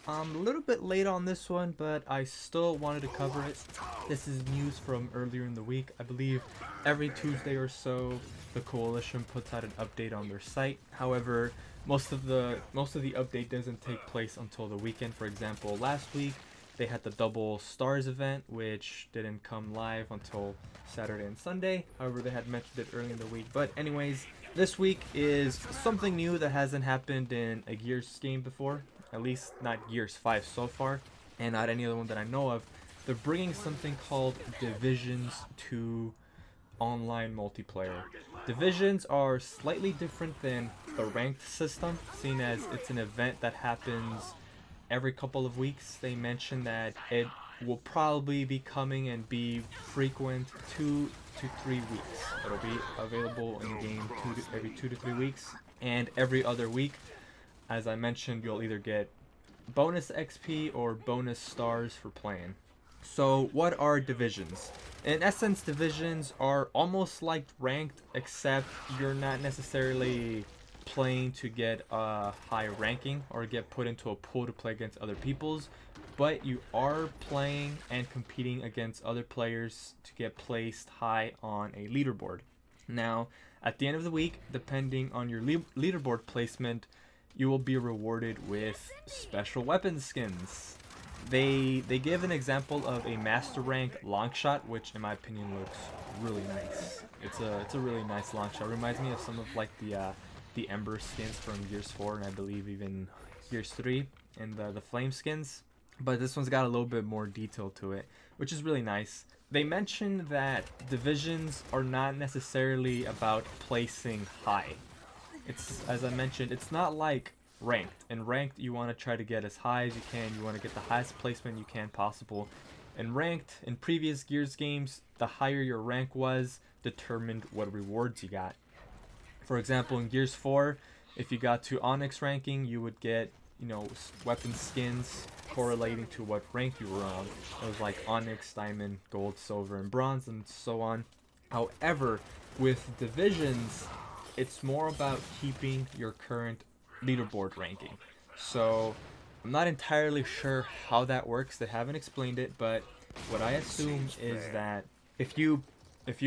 I'm a little bit late on this one, but I still wanted to cover it. This is news from earlier in the week. I believe every Tuesday or so, the Coalition puts out an update on their site. However, most of the update doesn't take place until the weekend. For example, last week they had the double stars event, which didn't come live until Saturday and Sunday. However, they had mentioned it early in the week. But anyways, this week is something new that hasn't happened in a Gears game before. At least not Gears 5 so far, and not any other one that I know of. They're bringing something called Divisions to online multiplayer. Divisions are slightly different than the ranked system, seeing as it's an event that happens every couple of weeks. They mentioned that it will probably be coming and be frequent 2 to 3 weeks. It'll be available in game every 2 to 3 weeks, and every other week. As I mentioned, you'll either get bonus XP or bonus stars for playing. So what are divisions? In essence, divisions are almost like ranked, except you're not necessarily playing to get a high ranking or get put into a pool to play against other people's, but you are playing and competing against other players to get placed high on a leaderboard. Now, at the end of the week, depending on your leaderboard placement, you will be rewarded with special weapon skins. They give an example of a master rank long shot, which in my opinion looks really nice. It's a really nice long shot. Reminds me of some of like the Ember skins from Gears 4 and I believe even Gears 3 and the flame skins. But this one's got a little bit more detail to it, which is really nice. They mentioned that divisions are not necessarily about placing high. It's, as I mentioned, it's not like ranked. In ranked, you want to try to get as high as you can. You want to get the highest placement you can possible. In ranked, in previous Gears games, the higher your rank was determined what rewards you got. For example, in Gears 4, if you got to Onyx ranking, you would get, weapon skins correlating to what rank you were on. It was like Onyx, Diamond, Gold, Silver, and Bronze, and so on. However, with divisions, it's more about keeping your current leaderboard ranking. So I'm not entirely sure how that works. They haven't explained it, but what I assume is that if you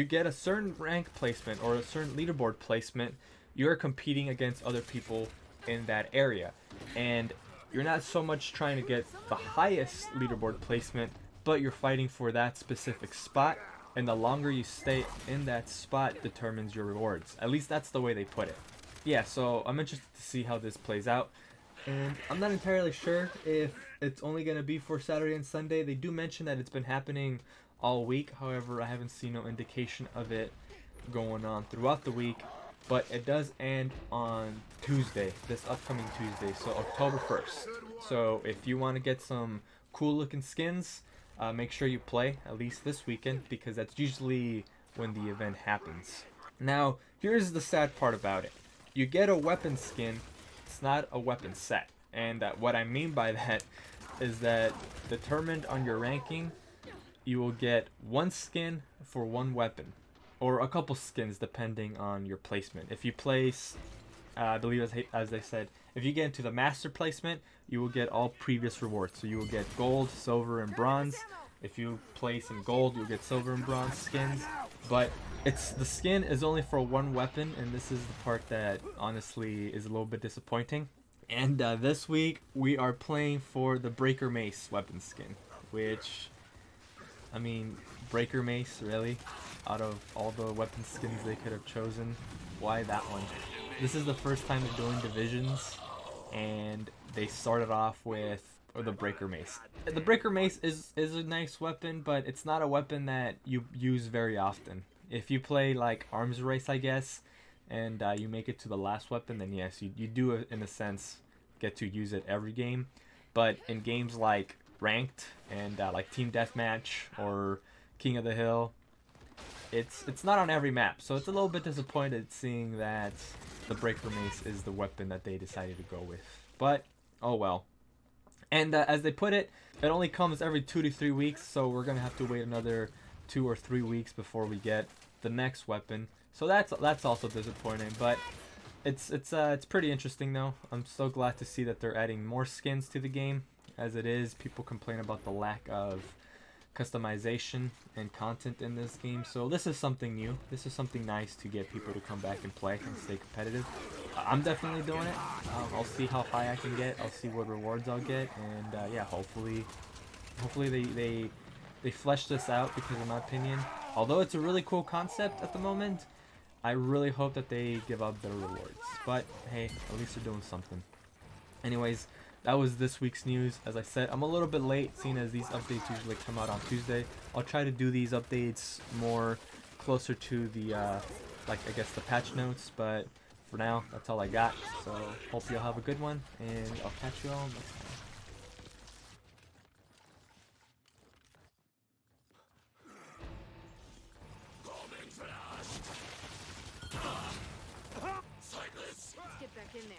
get a certain rank placement or a certain leaderboard placement, you're competing against other people in that area. And you're not so much trying to get the highest leaderboard placement, but you're fighting for that specific spot, and the longer you stay in that spot determines your rewards. At least that's the way they put it. Yeah, so I'm interested to see how this plays out. And I'm not entirely sure if it's only going to be for Saturday and Sunday. They do mention that it's been happening all week. However, I haven't seen no indication of it going on throughout the week. But it does end on Tuesday, this upcoming Tuesday, so October 1st. So if you want to get some cool looking skins, make sure you play at least this weekend, because that's usually when the event happens. Now, here's the sad part about it. You get a weapon skin, it's not a weapon set. And what I mean by that is that determined on your ranking, you will get one skin for one weapon. Or a couple skins depending on your placement. If you place, I believe as they said, if you get into the master placement, you will get all previous rewards. So you will get gold, silver, and bronze. If you place in gold, you'll get silver and bronze skins. But the skin is only for one weapon, and this is the part that honestly is a little bit disappointing. And this week we are playing for the Breaker Mace weapon skin, which, I mean, Breaker Mace, really? Out of all the weapon skins they could have chosen, why that one? This is the first time they're doing divisions, and they started off with the Breaker Mace. The Breaker Mace is a nice weapon, but it's not a weapon that you use very often. If you play like Arms Race, I guess, and you make it to the last weapon, then yes, you do, in a sense, get to use it every game. But in games like Ranked and like Team Deathmatch or King of the Hill, it's not on every map, so it's a little bit disappointed seeing that the Breaker Mace is the weapon that they decided to go with. But oh well. And as they put it, it only comes every 2 to 3 weeks, so we're gonna have to wait another 2 or 3 weeks before we get the next weapon. So that's also disappointing, but it's pretty interesting though. I'm so glad to see that they're adding more skins to the game. as it is. People complain about the lack of customization and content in this game, so this is something new. This is something nice to get people to come back and play and stay competitive. I'm definitely doing it. I'll see how high I can get. I'll see what rewards I'll get, and yeah, hopefully they flesh this out, because in my opinion, although it's a really cool concept at the moment, I really hope that they give up their rewards. But hey, at least they're doing something. Anyways, that was this week's news. As I said, I'm a little bit late, seeing as these updates usually come out on Tuesday. I'll try to do these updates more closer to the, like, I guess the patch notes, but for now, that's all I got. So, hope you'll have a good one, and I'll catch you all next time. Let's get back in there.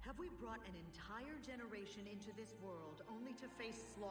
Have we brought an entire generation into this world only to face slaughter?